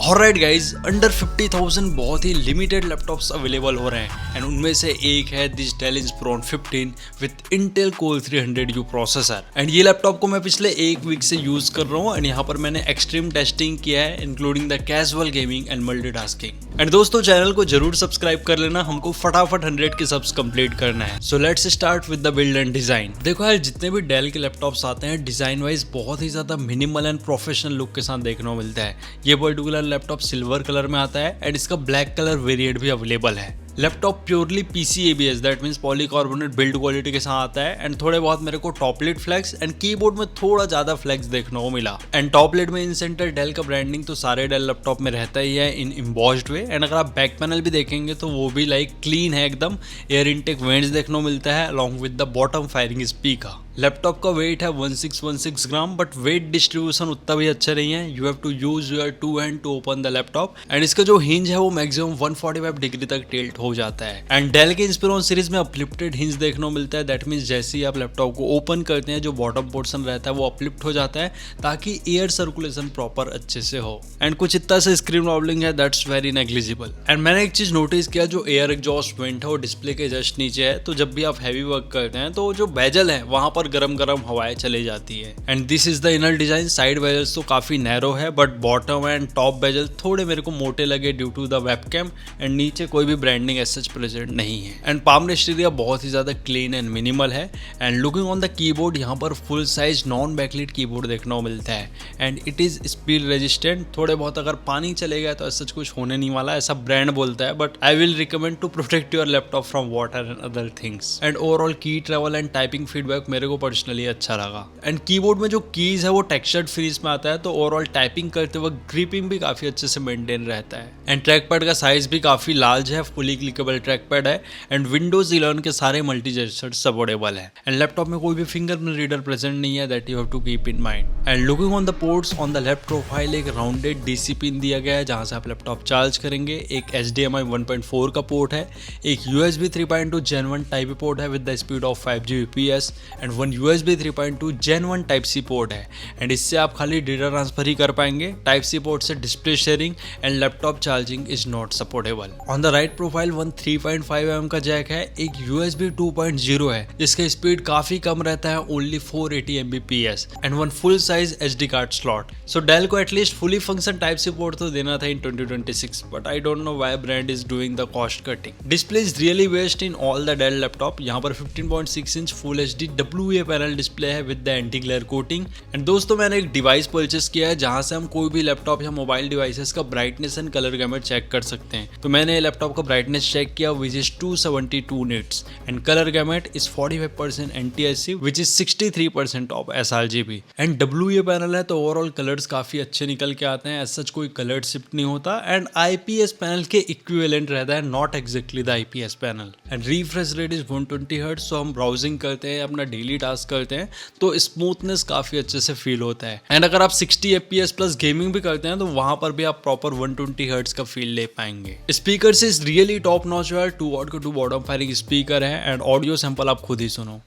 Alright guys, under 50,000 बहुत ही limited laptops available हो रहे हैं एंड उनमें से एक है this Dell Inspiron 15 with Intel core 300U processor. And ये लैपटॉप को मैं पिछले एक वीक से यूज कर रहा हूँ एंड यहाँ पर मैंने एक्सट्रीम टेस्टिंग किया है including the casual gaming and multitasking. And दोस्तों, चैनल को जरूर सब्सक्राइब कर लेना, हमको फटाफट 100 के सब्स कंप्लीट करना है। So let's start with the build and design. देखो यार, जितने भी डेल के लैपटॉप्स आते हैं डिजाइन वाइज बहुत ही ज्यादा मिनिमल एंड प्रोफेशनल लुक के साथ देखने को मिलता है। ये पर्टिकुलर लैपटॉप सिल्वर कलर में आता है एंड इसका ब्लैक कलर वेरिएंट भी अवेलेबल है। Laptop purely PCABS that means polycarbonate build quality के साथ आता है एंड थोड़े बहुत मेरे को टॉपलेट फ्लैग्स एंड कीबोर्ड में थोड़ा ज्यादा फ्लैग्स देखने को मिला। एंड टॉपलेट में इन सेंटर डेल का ब्रांडिंग तो सारे डेल लैपटॉप में रहता ही है इन एम्बॉस्ड वे। एंड अगर आप बैक पैनल भी देखेंगे तो वो भी लाइक क्लीन है एकदम। एयर इनटेक वेंट्स देखने को मिलता है along with the bottom firing speaker. Laptop का वेट है 1616 ग्राम बट वेट डिस्ट्रीब्यूशन उतना भी अच्छा नहीं है। You have to use your 2 hand to open the laptop and इसका जो हिंज है वो मैक्सिमम 145 डिग्री तक टिल्ट हो जाता है। एंड डेल के इंस्पिरॉन सीरीज में अपलिफ्टेड हिंज देखने को मिलता है। दैट मीन्स जैसे ही आप लैपटॉप को ओपन करते हैं जो बॉटम पोर्शन रहता है वो अपलिफ्ट हो जाता है ताकि एयर सर्कुलेशन प्रॉपर अच्छे से हो। एंड कुछ इतना सा स्क्रीन रॉबलिंग है दैट्स वेरी नेग्लिजिबल। एंड मैंने एक चीज नोटिस किया, जो एयर एग्जॉस्ट वेंट है वो डिस्प्ले के जस्ट नीचे है, तो जब भी आप हैवी वर्क करते हैं तो जो बेजल है वहां पर गरम गरम हवाएं चली जाती है। And this is the inner design. Side bezels तो काफी नैरो है but bottom and top bezel थोड़े मेरे को मोटे लगे due to the webcam. And नीचे कोई भी ब्रांडिंग एज सच प्रेजेंट नहीं है। एंड पाम रेस्ट एरिया बहुत ही ज्यादा क्लीन एंड मिनिमल है। And looking on the keyboard, यहाँ पर full size non backlit keyboard देखने को मिलता है and it is speed resistant. थोड़े बहुत अगर पानी चलेगा तो सच कुछ होने नहीं वाला, ऐसा ब्रांड बोलता है, but I will recommend to protect your laptop from water and other things. And overall की ट्रैवल एंड टाइपिंग फीडबैक मेरे को पर्सनली अच्छा लगा। एंड कीबोर्ड में जो कीज है वो टेक्सचर्ड फिनिश में आता है, तो ओवरऑल टाइपिंग करते वक्त ग्रिपिंग भी काफी अच्छे से मेंटेन रहता है। एंड ट्रैक पैड का साइज भी काफी लार्ज है, फुली क्लिकेबल ट्रैक पैड है एंड विंडोज 11 के सारे मल्टी जेस्चर सपोर्टेबल है। एंड लैपटॉप में कोई भी फिंगरप्रिंट रीडर प्रेजेंट नहीं है, that you have to keep in mind. And looking on the ports, on the left profile एक राउंडेड DC पिन दिया गया है जहां से आप लैपटॉप चार्ज करेंगे। एक HDMI 1.4 का पोर्ट है, एक USB 3.2 Gen 1 टाइप पोर्ट है with the speed of 5Gbps and 1 USB 3.2 Gen 1 type C port है। एंड इससे आप खाली डेटा ट्रांसफर ही कर पाएंगे। टाइप C पोर्ट से display sharing and laptop charging is not supportable. On the right profile 3.5mm का Jack है, एक USB 2.0 है जिसका स्पीड काफी कम रहता है, only 480 Mbps and 1 full size SD card slot. So Dell को at least fully function type C port तो देना था in 2026, but I don't know why brand is doing the cost cutting. Display is really best in all the Dell laptop. यहाँ पर 15.6 inch full HD WA panel display है with the anti glare coating. And दोस्तों, मैंने एक device purchase किया है जहां से हम कोई भी लैपटॉप या मोबाइल डिवाइसेस का brightness and colour gamut check कर सकते हैं। तो मैंने लैपटॉप का ब्राइटनेस चेक किया which is 272 nits and colour gamete is 45% NTSC which is 63% of sRGB। And WA panel है तो ओवरऑल कलर्स काफी अच्छे निकल के आते हैं, एज सच कोई कलर शिफ्ट नहीं होता। एंड IPS पैनल के इक्विवेलेंट रहता है, not exactly the IPS panel. And refresh rate is 120 hertz, so हम ब्राउजिंग करते हैं, अपना डेली टास्क करते हैं तो स्मूथनेस काफी अच्छे से फील होता है। एंड अगर आप 60 FPS प्लस गेमिंग भी करते हैं तो वहां पर भी आप प्रॉपर 120 हर्ट्ज का फील ले पाएंगे। स्पीकर से इज रियली टॉप नॉच है, 2 वाट का 2 बॉटम फायरिंग स्पीकर है एंड ऑडियो सैंपल आप खुद ही सुनो।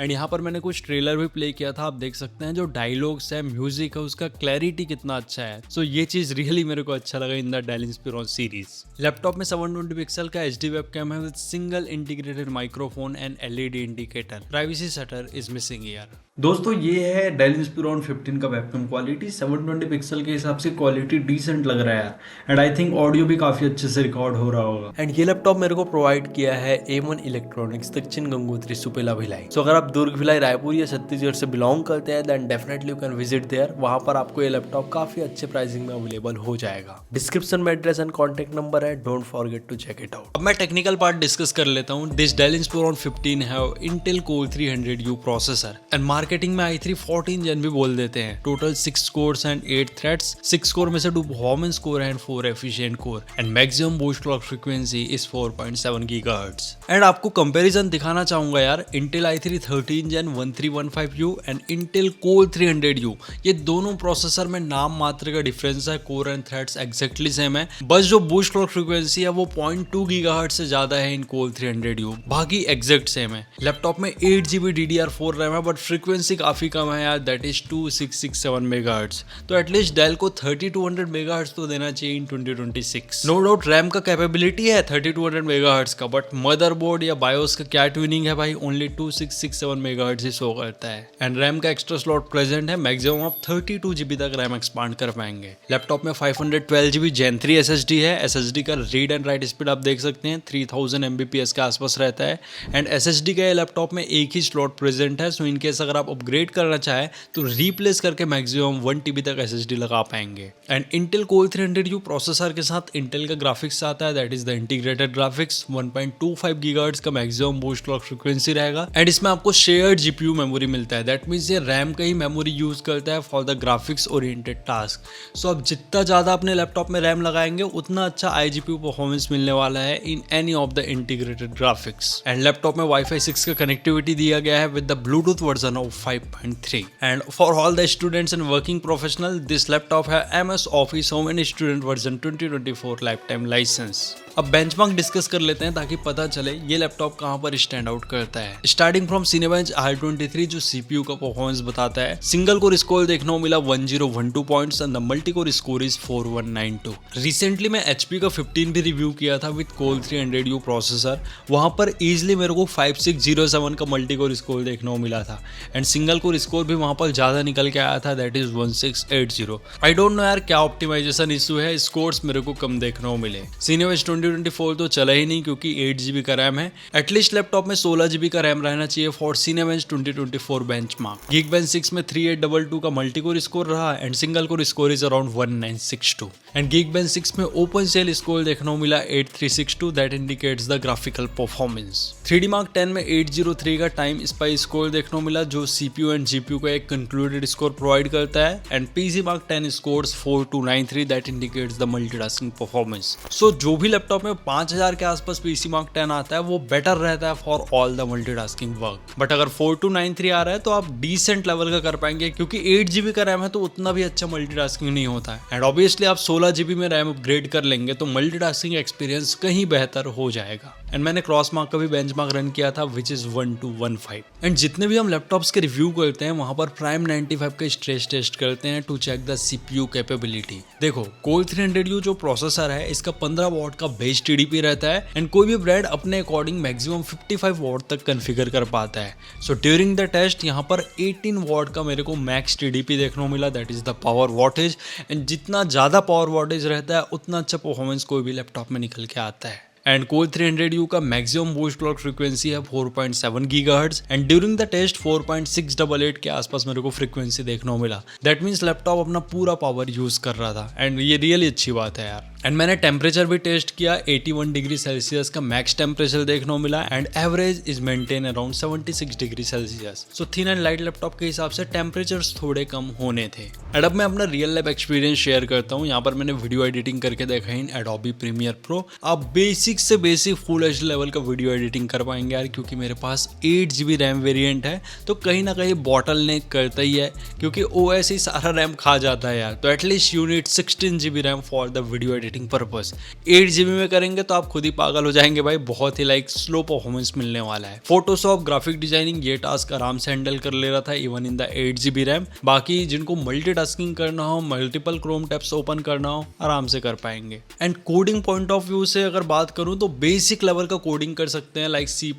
एंड यहाँ पर मैंने कुछ ट्रेलर भी प्ले किया था, आप देख सकते हैं जो डायलॉग्स है, म्यूजिक है, उसका क्लैरिटी कितना अच्छा है। सो ये चीज रियली मेरे को अच्छा लगा in the Dell Inspiron series. Laptop में 720 पिक्सल का HD वेबकैम है with single integrated microphone and LED indicator. Privacy shutter is missing here. दोस्तों, ये है डेल इंस्पिरॉन 15 का वेबकैम क्वालिटी। 720 पिक्सल के हिसाब से क्वालिटी डिसेंट लग रहा है यार। एंड आई थिंक ऑडियो भी काफी अच्छे से रिकॉर्ड हो रहा होगा। एंड ये लैपटॉप मेरे को प्रोवाइड किया है A1 इलेक्ट्रॉनिक्स दक्षिण गंगोत्री सुपेला भिलाई। सो अगर आप दुर्ग भिलाई रायपुर या छत्तीसगढ़ से बिलोंग करते हैं then definitely you can visit there. वहां पर आपको ये लैपटॉप काफी अच्छे प्राइसिंग में अवेलेबल हो जाएगा। डिस्क्रिप्शन में एड्रेस एंड कॉन्टेक्ट नंबर है, don't forget to check it out. अब मैं टेक्निकल पार्ट डिस्कस कर लेता हूँ। This Dell Inspiron 15 have Intel core 300U processor and marketing में i3 14 Gen भी बोल देते हैं। Total 6 cores and 8 threads, 6 core में से 2 performance core and 4 efficient core and maximum boost clock frequency is 4.7 gigahertz. And आपको कंपैरिजन दिखाना चाहूंगा यार, Intel i3 13 Gen 1315U and Intel core 300U, ये दोनों प्रोसेसर में नाम मात्र का डिफरेंस है, core and threads exactly same है, बस जो बूस्ट क्लॉक फ्रीक्वेंसी है वो 0.2 गीगाहर्ट्ज से ज्यादा है इन कोर 300U, बाकी एग्जैक्ट सेम है। लैपटॉप में 8GB DDR4 रैम है बट फ्रीक्वेंसी काफी कम है यार, दैट इज 2667 मेगाहर्ट्ज। तो एटलीस्ट डेल को 3200 मेगाहर्ट्ज तो देना चाहिए इन 2026। नो डाउट रैम का कैपेबिलिटी है 3200 मेगाहर्ट्ज का, बट मदरबोर्ड या बायोस का क्या ट्यूनिंग है भाई, ओनली 2667 मेगाहर्ट्ज ही शो करता है। एंड रैम का एक्स्ट्रा स्लॉट प्रेजेंट है, मैक्सिमम आप 32GB तक रैम एक्सपांड कर पाएंगे। लैपटॉप में 512GB Gen 3 SSD है। SSD का रीड एंड राइट स्पीड आप देख सकते हैं 3000 Mbps के आसपास रहता है। एंड SSD का लैपटॉप में एक ही स्लॉट प्रेजेंट है, सो इनकेस अगर आप अपग्रेड करना चाहे तो रिप्लेस करके मैक्सिमम 1 TB तक SSD लगा पाएंगे। And Intel core 300U processor के साथ इंटेल का ग्राफिक्स आता है, that is the integrated graphics. 1.25 gigahertz का मैक्सिमम बूस्ट क्लॉक फ्रीक्वेंसी रहेगा एंड इसमें आपको शेयर्ड GPU मेमोरी मिलता है, दैट मींस ये रैम का ही मेमोरी यूज करता है for the graphics oriented task. So आप जितना ज्यादा अपने लैपटॉप में रैम लगाएंगे उतना अच्छा iGPU परफॉर्मेंस मिलने वाला है in any of the integrated graphics. And laptop में Wi-Fi 6 का कनेक्टिविटी दिया गया है with the bluetooth version of 5.3। And for all the students and working professional this laptop है MS Office Home and student version 2024 life time license. अब benchmark discuss कर लेते हैं ताकि पता चले ये लैपटॉप कहां पर स्टैंड आउट करता है। स्टार्टिंग फ्रॉम Cinebench R23 जो CPU का परफॉर्मेंस बताता है, सिंगल कोर स्कोर देखने को मिला 1012 points and the multi core score is 4192। Recently मैं HP का 15 भी रिव्यू किया था विद कोर 300U प्रोसेसर, वहां पर इजीली मेरे को 5607 का मल्टी कोर स्कोर देखने को मिला था एंड सिंगल कोर स्कोर भी वहां पर ज्यादा निकल के आया था, that is 1680। I don't no यार क्या ऑप्टिमाइजेशन इशू है, स्कोर्स मेरे को कम देखने को मिले। Cinebench 2024 तो चला ही नहीं क्योंकि 8GB का रैम है। एटलीस्ट लैपटॉप में 16GB का रैम रहना चाहिए फॉर Cinebench 2024 बेंचमार्क। Geekbench 6 में 3822 का मल्टी कोर स्कोर रहा and single core score is around 1962 and Geekbench 6 में ओपन सेल स्कोर देखने को मिला 8362, that indicates the graphical performance. 3D Mark 10 में 803 का टाइम स्पाई स्कोर देखने को मिला जो CPU एंड GPU का एक कंक्लूडेड स्कोर प्रोवाइड करता है and PC Mark 10 scores 4293, that indicates the multitasking performance. So जो भी लैपटॉप में 5000 के आसपास PC Mark 10 आता है वो बेटर रहता है for all the multitasking work. But अगर 4293 आ रहा है तो आप डिसेंट लेवल का कर पाएंगे क्योंकि 8GB का रैम है तो उतना भी अच्छा मल्टीटास्किंग नहीं होता है एंड ऑब्वियसली आप 16GB में रैम अपग्रेड कर लेंगे तो मल्टीटास्किंग एक्सपीरियंस कहीं बेहतर हो जाएगा। एंड मैंने क्रॉस मार्क का भी बेंचमार्क रन किया था विच इज 1215। एंड जितने भी हम लैपटॉप्स के रिव्यू करते हैं वहां पर प्राइम 95 का स्ट्रेस टेस्ट करते हैं to check the CPU capability. देखो कोर 300U जो प्रोसेसर है इसका 15 वॉट का बेस TDP रहता है एंड कोई भी ब्रांड अपने अकॉर्डिंग मैक्सिमम 55 वॉट तक कॉन्फ़िगर कर पाता है। सो ड्यूरिंग द टेस्ट यहाँ पर 18 वॉट का मेरे को मैक्स TDP देखने को मिला, that is the power wattage and जितना ज्यादा पावर वॉटेज रहता है उतना अच्छा परफॉर्मेंस कोई भी लैपटॉप में निकल के आता है। एंड कोर 300U का मैक्सिमम बूस्ट क्लॉक फ्रीक्वेंसी है 4.7 gigahertz and during the test 4.688 के आसपास मेरे को फ्रीक्वेंसी देखने को मिला, दैट मीन्स लैपटॉप अपना पूरा पावर यूज कर रहा था एंड ये रियली अच्छी बात है यार। एंड मैंने टेम्परेचर भी टेस्ट किया, 81 डिग्री सेल्सियस का मैक्स टेम्परेचर देखने को मिला and average is maintain around 76 degree Celsius. So thin and light laptop के हिसाब से टेम्परेचर्स थोड़े कम होने थे। एंड अब मैं अपना रियल लाइफ एक्सपीरियंस शेयर करता हूँ। यहाँ पर मैंने वीडियो एडिटिंग करके देखा इन एडोबी प्रीमियर प्रो। आप बेसिक से बेसिक फुल एच लेवल का वीडियो एडिटिंग कर पाएंगे यार, क्योंकि मेरे पास 8GB रैम वेरिएंट है तो कहीं ना कहीं बॉटल नेक करता ही है क्योंकि OS ही सारा रैम खा जाता है यार। तो at least you need 16GB RAM for the video editing purpose. 8GB में करेंगे तो आप खुद ही पागल हो जाएंगे भाई, बहुत ही लाइक स्लो परफॉर्मेंस मिलने वाला है। फोटोशॉप, ग्राफिक डिजाइनिंग ये टास्क आराम से हैंडल कर ले रहा था even in the 8GB RAM. बाकी जिनको मल्टीटास्किंग करना हो, मल्टीपल क्रोम टैब्स ओपन करना हो, आराम से कर पाएंगे। And coding point of view से अगर बात करूं तो बेसिक लेवल का कोडिंग कर सकते हैं लाइक C++,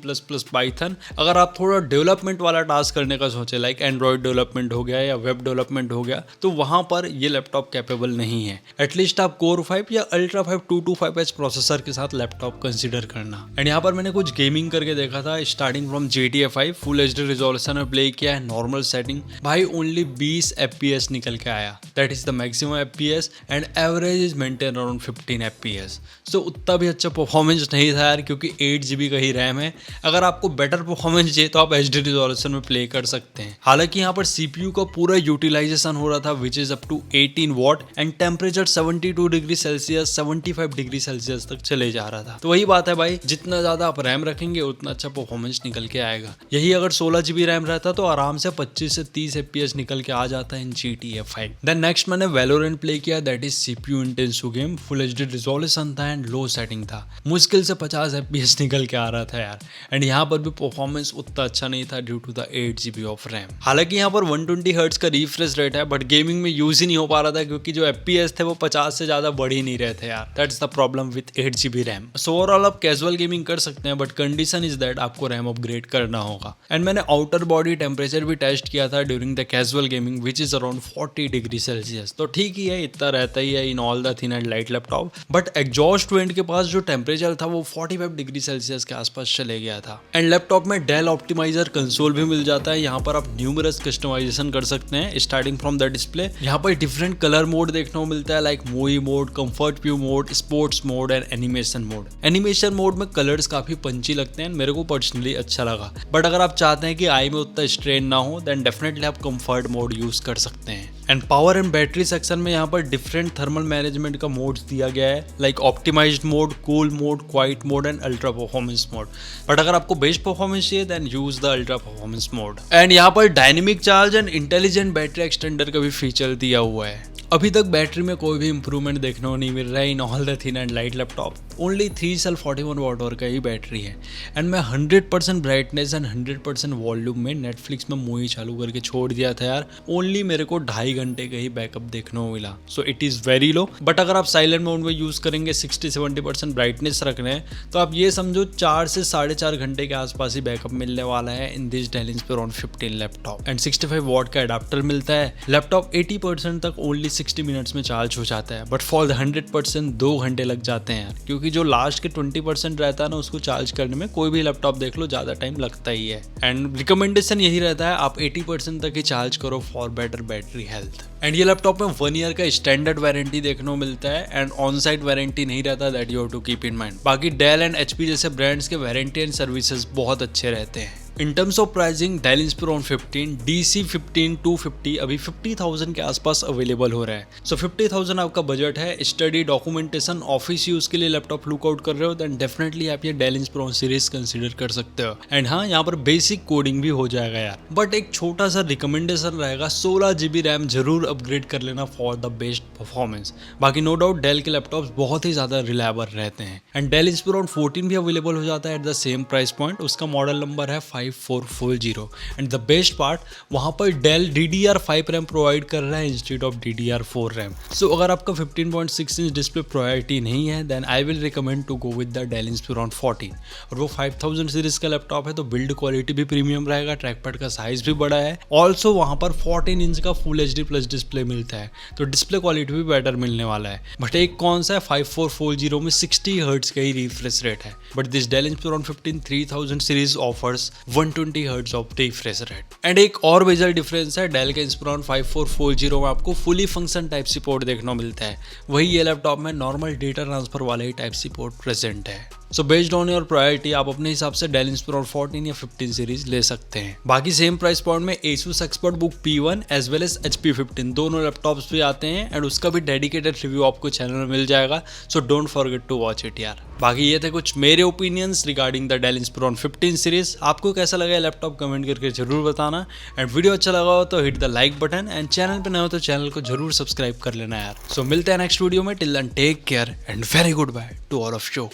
पाइथन। अगर आप थोड़ा डेवलपमेंट वाला टास्क करने का सोचे लाइक एंड्रॉइड डेवलपमेंट हो गया या वेब डेवलपमेंट हो गया तो वहां पर ये लैपटॉप कैपेबल नहीं है। एटलीस्ट आप कोर 5 या अल्ट्रा 5 225H प्रोसेसर के साथ लैपटॉप कंसीडर करना। एंड यहाँ पर मैंने कुछ गेमिंग करके देखा था, starting from GTA 5 full HD resolution में प्ले किया है, नॉर्मल सेटिंग भाई ओनली 20 FPS निकल के आया, that is the maximum FPS and average is maintain around 15 FPS। सो उतना भी अच्छा परफॉर्मेंस नहीं था यार, क्योंकि 8GB का ही रैम है। अगर आपको बेटर परफॉर्मेंस चाहिए तो आप HD रिजोल्यूशन में प्ले कर सकते हैं। हालांकि यहाँ पर CPU का पूरा यूटिलाइजेशन हो रहा था which is up to 18 watt and temperature 72 degree Celsius 75 degree Celsius तक चले जा रहा था। तो वही बात है भाई, जितना ज्यादा आप रैम रखेंगे उतना अच्छा परफॉर्मेंस निकल के आएगा। यही अगर 16GB रैम रहता तो आराम से 25 से 30 FPS निकल के आ जाता है इन GTA 5। देन नेक्स्ट मैंने Valorant प्ले किया, that is CPU intensive game, full HD resolution था एंड लो सेटिंग था, मुश्किल से 50 FPS निकल के आ रहा था यार। एंड यहाँ पर भी परफॉर्मेंस उतना अच्छा नहीं था due to the 8GB of RAM. हालांकि यहाँ पर 120 हर्ट्ज का रिफ्रेश रेट है, बट गेमिंग में यूज ही नहीं हो पा रहा था क्योंकि जो FPS थे वो 50 से ज्यादा बढ़ ही नहीं रहे थे यार। That's the problem with 8GB RAM. So overall आप कैजुअल गेमिंग कर सकते हैं, बट कंडीशन इज दैट आपको रैम अपग्रेड करना होगा। एंड मैंने आउटर बॉडी टेम्परेचर भी टेस्ट किया था during the casual gaming which is around 40 degree Celsius. तो ठीक ही है, इतना रहता ही है in all the thin and light laptop, but exhaust went के पास जो टेम्परेचर था वो 45 डिग्री सेल्सियस के आसपास चले गया था। एंड लैपटॉप में डेल ऑप्टिमाइजर कंसोल भी मिल जाता है, यहाँ पर आप न्यूमरस कस्टमाइजेशन कर सकते हैं स्टार्टिंग फ्रॉम द डिस्प्ले। यहाँ पर डिफरेंट कलर मोड देखने को मिलता है, like movie mode, comfort view mode, sports mode and animation mode. Animation mode में कलर्स काफी पंची लगते हैं, मेरे को पर्सनली अच्छा लगा। बट अगर आप चाहते हैं कि आई में उतना स्ट्रेन ना हो देन डेफिनेटली आप कंफर्ट मोड यूज कर सकते हैं। And power and battery section में यहाँ पर डिफरेंट थर्मल मैनेजमेंट का मोड्स दिया गया है, like optimized mode, cool mode, quiet mode and ultra performance mode. But अगर आपको बेस्ट परफॉर्मेंस चाहिए then use the ultra performance mode. And यहाँ पर dynamic charge and intelligent battery extender का भी फीचर दिया हुआ है। अभी तक बैटरी में कोई भी इंप्रूवमेंट देखने को नहीं मिल रहा है in all the thin and light laptop. Only 3 cell 41 watt hour का ही बैटरी है। एंड मैं 100% ब्राइटनेस एंड 100% वॉल्यूम में नेटफ्लिक्स में मूवी चालू करके छोड़ दिया था यार, ओनली मेरे को 2.5 घंटे का ही बैकअप देखने को मिला। So it is very low. But अगर आप साइलेंट मोड में यूज़ करेंगे, 60-70% ब्राइटनेस रख रहे हैं, तो आप ये समझो 4 से 4.5 घंटे के आसपास ही बैकअप मिलने वाला है in this Dell Inspiron 15 laptop. And 65 what का अडाप्टर मिलता है। लैपटॉप 80% तक ओनली 60 मिनट्स में चार्ज हो जाता है, बट फॉर द 100% 2 घंटे लग जाते हैं यार, क्योंकि जो लास्ट के 20% रहता है ना उसको चार्ज करने में कोई भी लैपटॉप देख लो ज़्यादा टाइम लगता ही है। एंड रिकमेंडेशन यही रहता है आप 80% तक ही चार्ज करो for better battery health. And ये लैपटॉप में 1 ईयर का स्टैंडर्ड वारंटी देखने को मिलता है एंड ऑन साइट वारंटी नहीं रहता, that you have to keep in mind. बाकी डेल एंड HP जैसे ब्रांड्स के वारंटी एंड सर्विसेज बहुत अच्छे रहते हैं। In terms of pricing Dell Inspiron 15 DC15 250 अभी 50,000 के आसपास अवेलेबल हो रहा है। सो 50,000 आपका बजट है, स्टडी, डॉक्यूमेंटेशन, ऑफिस यूज के लिए लैपटॉप लुकआउट कर रहे हो, देन डेफिनेटली आप ये डेल इंस्पिरॉन सीरीज कंसीडर कर सकते हो। एंड हाँ, यहाँ पर बेसिक कोडिंग भी हो जाएगा यार, बट एक छोटा सा रिकमेंडेशन रहेगा, 16GB रैम जरूर अपग्रेड कर लेना फॉर द बेस्ट परफॉर्मेंस। बाकी नो डाउट डेल के लैपटॉप्स बहुत ही ज्यादा रिलायबल रहते हैं। एंड डेल इंस्पिरॉन 14 भी अवेलेबल हो जाता है at the same price point, उसका मॉडल नंबर है 5440। एंड द बेस्ट पार्ट, वहां पर डेल DDR5 रैम प्रोवाइड कर रहा है इंस्टेड ऑफ DDR4 रैम। सो अगर आपका 15.6 इंच डिस्प्ले प्रायोरिटी नहीं है then I will recommend to go with the Dell Inspiron 14। और वो 5000 सीरीज का लैपटॉप है तो बिल्ड क्वालिटी भी प्रीमियम रहेगा, ट्रैकपैड का साइज भी बड़ा है, ऑल्सो वहां पर 14 इंच का फुल HD प्लस डिस्प्ले मिलता है, तो डिस्प्ले क्वालिटी भी बेटर मिलने वाला है। बट एक कौन सा है, 5440 में 60 हर्ट्ज का ही रिफ्रेश रेट है, but this Dell Inspiron 15 3000 series offers 120 hertz of refresh rate. And एक और मेजर डिफरेंस है, डेल के इंस्पिरॉन 5440 में आपको fully function type C port देखने को मिलता है, वही ये लैपटॉप में नॉर्मल डेटा ट्रांसफर वाला ही टाइप सी पोर्ट प्रेजेंट है। So based on your priority आप अपने हिसाब से डेल इंस्पिरॉन 14 या 15 सीरीज ले सकते हैं। बाकी सेम प्राइस पॉइंट में Asus ExpertBook P1 as well as HP 15 दोनों लैपटॉप्स भी आते हैं एंड उसका भी डेडिकेटेड रिव्यू आपको चैनल में मिल जाएगा, so don't forget to watch it यार। बाकी ये थे कुछ मेरे opinions regarding the Dell Inspiron 15 series. आपको कैसा लगा लैपटॉप कमेंट करके जरूर बताना, एंड वीडियो अच्छा लगा हो तो hit the like button, and channel पे नए हो तो चैनल को जरूर सब्सक्राइब कर लेना यार। सो मिलते हैं नेक्स्ट वीडियो में, till then take care and very goodbye to all of you.